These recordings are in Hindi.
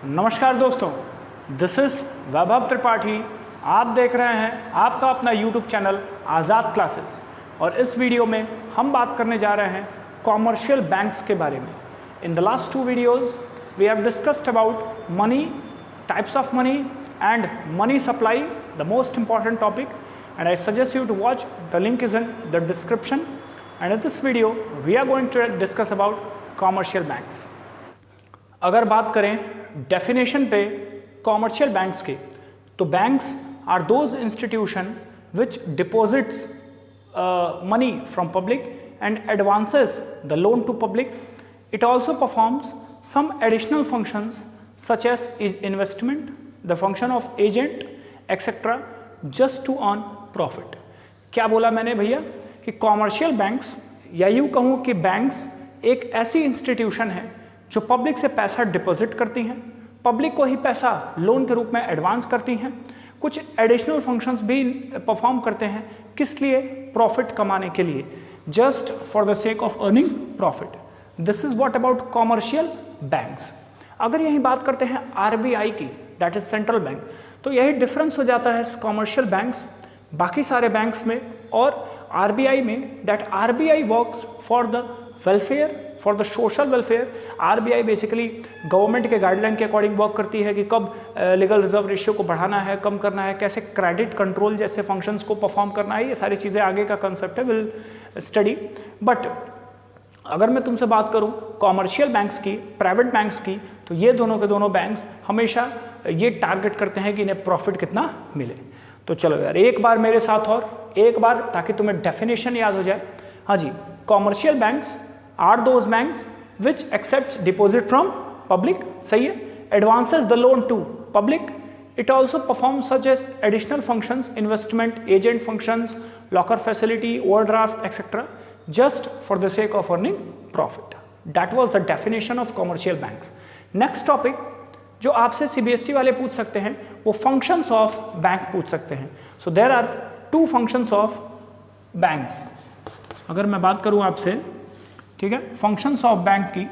नमस्कार दोस्तों, दिस इज़ वैभव त्रिपाठी। आप देख रहे हैं आपका अपना यूट्यूब चैनल आज़ाद क्लासेस और इस वीडियो में हम बात करने जा रहे हैं कॉमर्शियल बैंक्स के बारे में। In the last 2 videos we have discussed about money, types of money and money supply, the most important topic, and I suggest you to watch. The link is in the description. And in this video we are going to discuss about commercial banks. अगर बात करें डेफिनेशन पे कॉमर्शियल बैंक्स के, तो banks are those institution which deposits money from public and advances the loan to public. It also performs some additional functions such as investment, the function of agent, etc. just to earn profit. क्या बोला मैंने भैया कि कॉमर्शियल बैंक्स, या यूँ कहूँ कि बैंक्स एक ऐसी इंस्टीट्यूशन है जो पब्लिक से पैसा डिपॉजिट करती हैं, पब्लिक को ही पैसा लोन के रूप में एडवांस करती हैं, कुछ एडिशनल फंक्शंस भी परफॉर्म करते हैं। किस लिए? प्रॉफिट कमाने के लिए, just for the sake of earning profit. This is what about commercial banks. अगर यही बात करते हैं आरबीआई की, दैट इज सेंट्रल बैंक, तो यही डिफरेंस हो जाता है कॉमर्शियल बैंक्स बाकी सारे बैंक्स में और आरबीआई में, that RBI works for the welfare, for the social welfare. RBI basically government के गाइडलाइन के अकॉर्डिंग वर्क करती है कि कब लीगल रिजर्व रेशियो को बढ़ाना है, कम करना है, कैसे क्रेडिट कंट्रोल जैसे फंक्शंस को परफॉर्म करना है। ये सारी चीज़ें आगे का कंसेप्ट है, विल स्टडी। बट अगर मैं तुमसे बात करूं कॉमर्शियल बैंक्स की, प्राइवेट बैंक्स की, तो ये दोनों के दोनों बैंक्स हमेशा ये टारगेट करते हैं कि इन्हें प्रॉफिट कितना मिले। तो चलो यार एक बार मेरे साथ और एक बार, ताकि तुम्हें डेफिनेशन याद हो जाए। हाँ जी, commercial banks are those banks which accept deposit from public, सही है, advances the loan to public. It also perform such as additional functions, investment, agent functions, locker facility, overdraft etcetera, just for the sake of earning profit. That was the definition of commercial banks. Next topic जो आपसे सीबीएसई वाले पूछ सकते हैं वो functions of bank पूछ सकते हैं। So there are 2 functions of banks. अगर मैं बात करूँ आपसे, ठीक है, functions of bank की,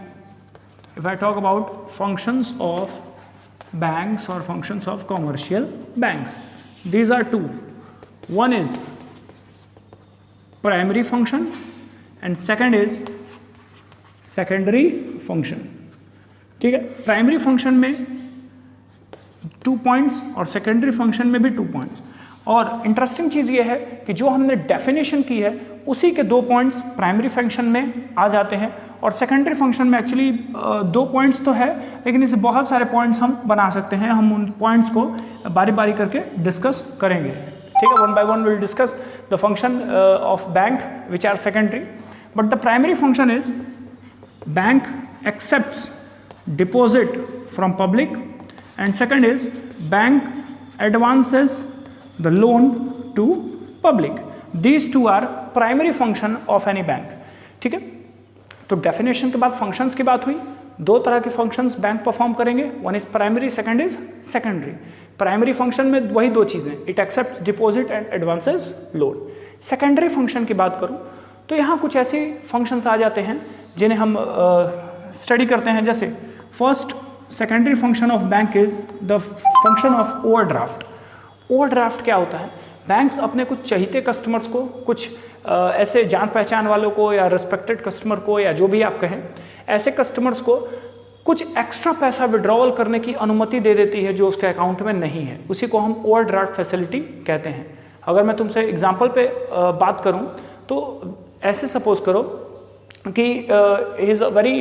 if I talk about functions of banks or functions of commercial banks, these are 2. One is primary function and second is secondary function। ठीक है, प्राइमरी फंक्शन में 2 पॉइंट्स और सेकेंडरी फंक्शन में भी 2 पॉइंट्स। और इंटरेस्टिंग चीज़ ये है कि जो हमने डेफिनेशन की है उसी के 2 पॉइंट्स प्राइमरी फंक्शन में आ जाते हैं और सेकेंडरी फंक्शन में एक्चुअली 2 पॉइंट्स तो है, लेकिन इसे बहुत सारे पॉइंट्स हम बना सकते हैं। हम उन पॉइंट्स को बारी बारी करके डिस्कस करेंगे, ठीक है। 1 by 1 will discuss the function of bank which are secondary, but the primary function is bank accepts deposit from public and second is bank advances the loan to public. These 2 are primary function of any bank, ठीक है। तो डेफिनेशन के बाद फंक्शंस की बात हुई। 2 तरह के फंक्शंस बैंक परफॉर्म करेंगे, one is primary, second is secondary. Primary function में वही 2 चीज़ें, it accept deposit and advances loan. Secondary function की बात करूं तो यहाँ कुछ ऐसे फंक्शंस आ जाते हैं जिन्हें हम स्टडी करते हैं। जैसे first secondary function of bank is the function of overdraft. Overdraft क्या होता है? बैंक्स अपने कुछ चहीते कस्टमर्स को, कुछ ऐसे जान पहचान वालों को या रिस्पेक्टेड कस्टमर को या जो भी आप कहें, ऐसे कस्टमर्स को कुछ एक्स्ट्रा पैसा विड्रॉवल करने की अनुमति दे देती है जो उसके अकाउंट में नहीं है। उसी को हम ओवरड्राफ्ट फैसिलिटी कहते हैं। अगर मैं तुमसे एग्जांपल पे बात करूं तो ऐसे सपोज करो कि he is a very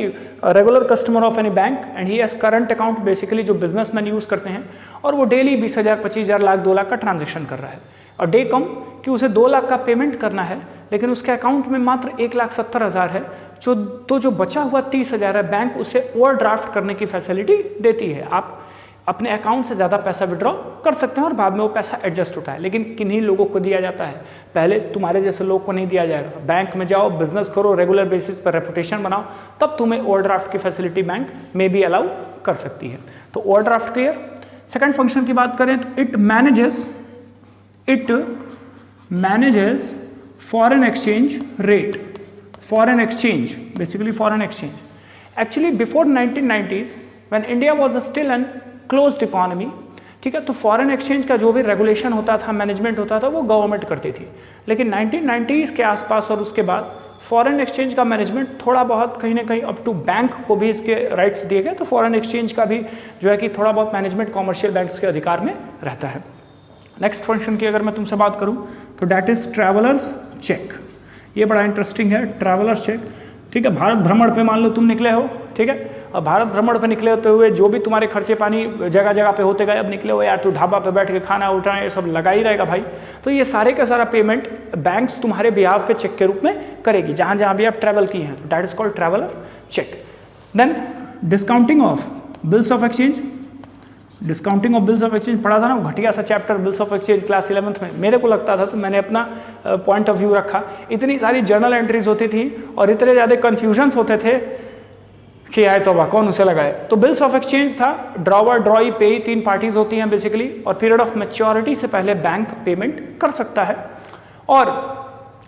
regular customer of any bank and he has current account, basically जो बिजनेसमैन यूज़ करते हैं, और वो डेली 20,000, 25,000, लाख, 2 लाख का ट्रांजेक्शन कर रहा है। और डे कम कि उसे 2 लाख का पेमेंट करना है, लेकिन उसके अकाउंट में मात्र 1,70,000 है। जो बचा हुआ 30,000 है, बैंक उसे ओवरड्राफ्ट करने की फैसिलिटी देती है। आप अपने अकाउंट से ज़्यादा पैसा विड्रॉ कर सकते हैं और बाद में वो पैसा एडजस्ट होता है, लेकिन किन्हीं लोगों को दिया जाता है। पहले तुम्हारे जैसे लोग को नहीं दिया जाएगा। बैंक में जाओ, बिजनेस करो, रेगुलर बेसिस पर रेपुटेशन बनाओ, तब तुम्हें ओवरड्राफ्ट की फैसिलिटी बैंक में भी अलाउ कर सकती है। तो ओवरड्राफ्ट क्लियर। सेकंड फंक्शन की बात करें तो it manages foreign exchange rate. Foreign exchange, basically foreign exchange. Actually before 1990s when India was still an closed economy, ठीक है, तो फॉरेन एक्सचेंज का जो भी रेगुलेशन होता था, मैनेजमेंट होता था, वो गवर्नमेंट करती थी। लेकिन 1990s के आसपास और उसके बाद फॉरेन एक्सचेंज का मैनेजमेंट थोड़ा बहुत कहीं ना कहीं अप टू बैंक को भी इसके राइट्स दिए गए, तो फॉरेन एक्सचेंज का भी जो है कि थोड़ा बहुत मैनेजमेंट कॉमर्शियल बैंक्स के अधिकार में रहता है। नेक्स्ट फंक्शन की अगर मैं तुमसे बात करूं तो डैट इज ट्रैवलर्स चेक। ये बड़ा इंटरेस्टिंग है, ट्रैवलर्स चेक, ठीक है। भारत भ्रमण पे मान लो तुम निकले हो, ठीक है, और भारत भ्रमण पे निकले होते हुए जो भी तुम्हारे खर्चे पानी जगह जगह पे होते गए, अब निकले हो यार, तू ढाबा पे बैठ के खाना उठाए, ये सब लगा ही रहेगा भाई, तो ये सारे का सारा पेमेंट बैंक्स तुम्हारे बिहाफ पे चेक के रूप में करेगी जहाँ जहाँ भी आप ट्रैवल किए हैं, तो that is called traveller cheque. Then discounting of bills of exchange, discounting of bills of exchange पढ़ा था ना, वो घटिया सा chapter bills of exchange class 11th में, मेरे को लगता था, तो मैंने अपना पॉइंट ऑफ व्यू रखा। इतनी सारी जर्नल एंट्रीज होती थी और इतने ज़्यादा कन्फ्यूजन्स होते थे कि आए तो कौन उसे लगाए। तो बिल्स ऑफ एक्सचेंज था, ड्रॉवर, ड्रॉई, पेई, 3 पार्टीज होती हैं बेसिकली, और पीरियड ऑफ मैच्योरिटी से पहले बैंक पेमेंट कर सकता है, और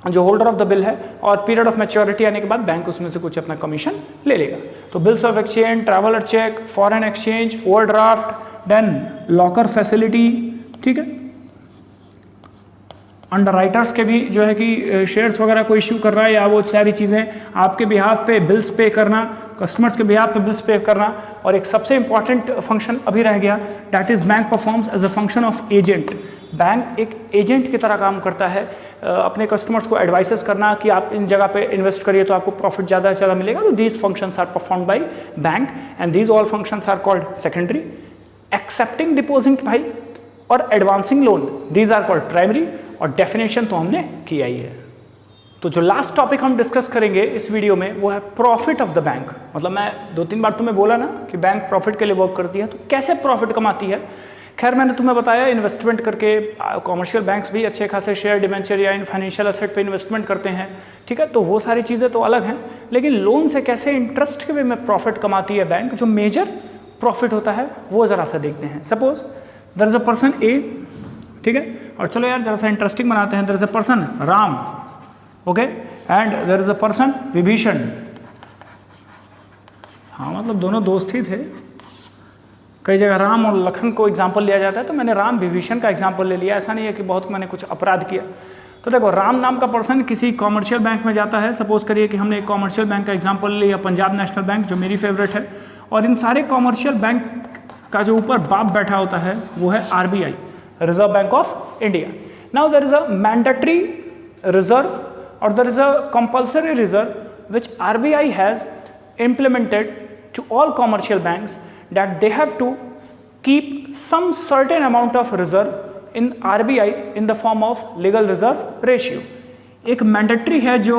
जो होल्डर ऑफ द बिल है, और पीरियड ऑफ मैच्योरिटी आने के बाद बैंक उसमें से कुछ अपना कमीशन ले लेगा। तो bills of exchange, traveller cheque, foreign exchange, overdraft, then locker facility, ठीक है, अंडरराइटर्स के भी जो है कि शेयर्स वगैरह को इश्यू कर रहा है, या वो सारी चीज़ें आपके बिहाफ पे बिल्स पे करना, कस्टमर्स के बिहाफ पे बिल्स पे करना। और एक सबसे इंपॉर्टेंट फंक्शन अभी रह गया, that is bank performs as a function of agent. Bank एक एजेंट की तरह काम करता है, अपने कस्टमर्स को एडवाइसेस करना कि आप इन जगह पे इन्वेस्ट करिए तो आपको प्रॉफिट ज़्यादा से ज़्यादा मिलेगा। तो these functions are performed by bank and these all functions are called secondary. Accepting deposit भाई और advancing loan, these are called primary, और डेफिनेशन तो हमने किया ही है। तो जो लास्ट टॉपिक हम डिस्कस करेंगे इस वीडियो में वो है प्रॉफिट ऑफ द बैंक। मतलब मैं 2-3 बार तुम्हें बोला ना कि बैंक प्रॉफिट के लिए वर्क करती है, तो कैसे प्रॉफिट कमाती है। खैर मैंने तुम्हें बताया इन्वेस्टमेंट करके, कॉमर्शियल बैंक्स भी अच्छे खासे शेयर, डिबेंचर या इन फाइनेंशियल एसेट पे इन्वेस्टमेंट करते हैं, ठीक है, तो वो सारी चीज़ें तो अलग हैं। लेकिन लोन से कैसे इंटरेस्ट के वे में प्रॉफिट कमाती है बैंक, जो मेजर प्रॉफिट होता है वो ज़रा सा देखते हैं। Suppose there is a person A, ठीक है, और चलो यार जरा सा इंटरेस्टिंग बनाते हैं। There is a person Ram, okay, and there is a person Vibhishan. हाँ मतलब दोनों दोस्त ही थे, कई जगह राम और लखन को एग्जाम्पल लिया जाता है, तो मैंने राम विभीषण का एग्जाम्पल ले लिया। ऐसा नहीं है कि बहुत मैंने कुछ अपराध किया। तो देखो राम नाम का पर्सन किसी कॉमर्शियल बैंक में जाता है, सपोज करिए कि हमने एक कॉमर्शियल बैंक का एग्जाम्पल लिया, पंजाब नेशनल बैंक, जो मेरी फेवरेट है, और इन सारे कॉमर्शियल बैंक का जो ऊपर बाप बैठा होता है वो है RBI, reserve bank of India. Now there is a mandatory reserve और there is a compulsory reserve which RBI has implemented to all commercial banks that they have to keep some certain amount of reserve in RBI in the form of legal reserve ratio। एक मैंडेटरी है जो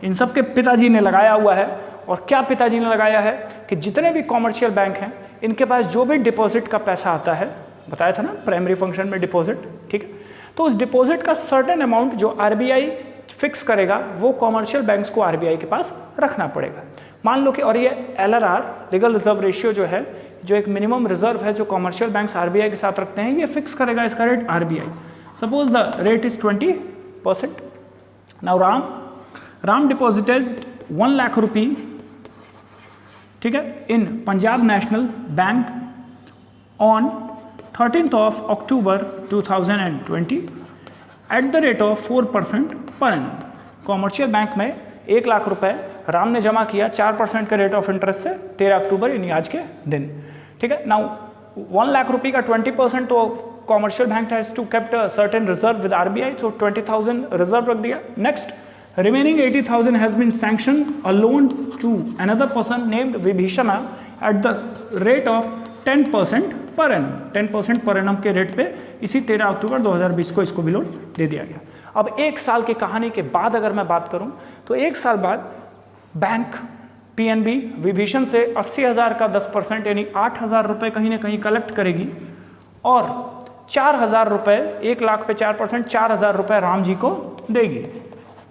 इन सब के पिताजी ने लगाया हुआ है। और क्या पिताजी ने लगाया है कि जितने भी कॉमर्शियल बैंक हैं इनके पास जो भी डिपॉजिट का पैसा आता है, बताया था ना प्राइमरी फंक्शन में डिपॉजिट, ठीक है, तो उस डिपॉजिट का सर्टेन अमाउंट जो RBI फिक्स करेगा वो कॉमर्शियल बैंक्स को RBI के पास रखना पड़ेगा। मान लो कि, और ये LRR लीगल रिजर्व रेशियो जो है, जो एक मिनिमम रिजर्व है जो कॉमर्शियल बैंक्स RBI के साथ रखते हैं, ये फिक्स करेगा इसका rate RBI। Suppose the rate is 20%। Now Ram deposited 1 lakh rupee, ठीक है, in Punjab national bank on 13th of October 2020 at the rate of 4% per annum. Commercial bank में 1 लाख रुपए राम ने जमा किया 4% के रेट ऑफ इंटरेस्ट से 13 अक्टूबर यानी आज के दिन, ठीक है। नाउ 1 लाख रुपये का 20% तो commercial bank has to kept a certain reserve with RBI, so 20,000 reserve रख दिया। Next remaining 80,000 has been sanctioned a loan to another person named Vibhishana at the rate of 10% per annum। 10% per annum के रेट पे इसी 13 अक्टूबर 2020 को इसको भी लोन दे दिया गया। अब 1 साल की कहानी के बाद अगर मैं बात करूं तो 1 साल बाद बैंक PNB विभीषण से 80,000 का 10% यानी 8,000 रुपये कहीं ना कहीं कलेक्ट करेगी, और 4,000 रुपये, 1 लाख पे 4%, 4,000 रुपये राम जी को देगी,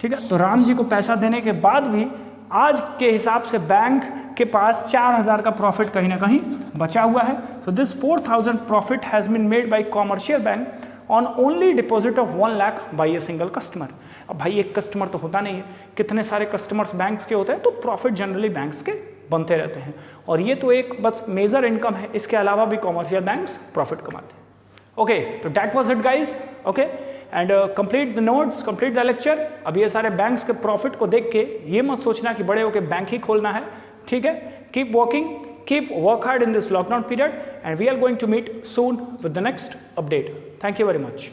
ठीक है। तो राम जी को पैसा देने के बाद भी आज के हिसाब से बैंक के पास 4,000 का प्रॉफिट कहीं ना कहीं बचा हुआ है। So this 4,000 profit has been made by commercial bank on only deposit of 1 lakh by a single customer. अब भाई एक कस्टमर तो होता नहीं है, कितने सारे कस्टमर्स बैंक्स के होते हैं, तो प्रॉफिट जनरली बैंक्स के बनते रहते हैं। और ये तो एक बस मेजर इनकम है, इसके अलावा भी कॉमर्शियल बैंक्स प्रॉफिट कमाते हैं। ओके, तो that was it guys. Okay, and complete the notes, complete the lecture. अब ये सारे बैंक्स के प्रॉफिट को देख के ये मत सोचना कि बड़े होकर बैंक ही खोलना है, ठीक है। Keep working, keep work hard in this lockdown period, and we are going to meet soon with the next update. Thank you very much.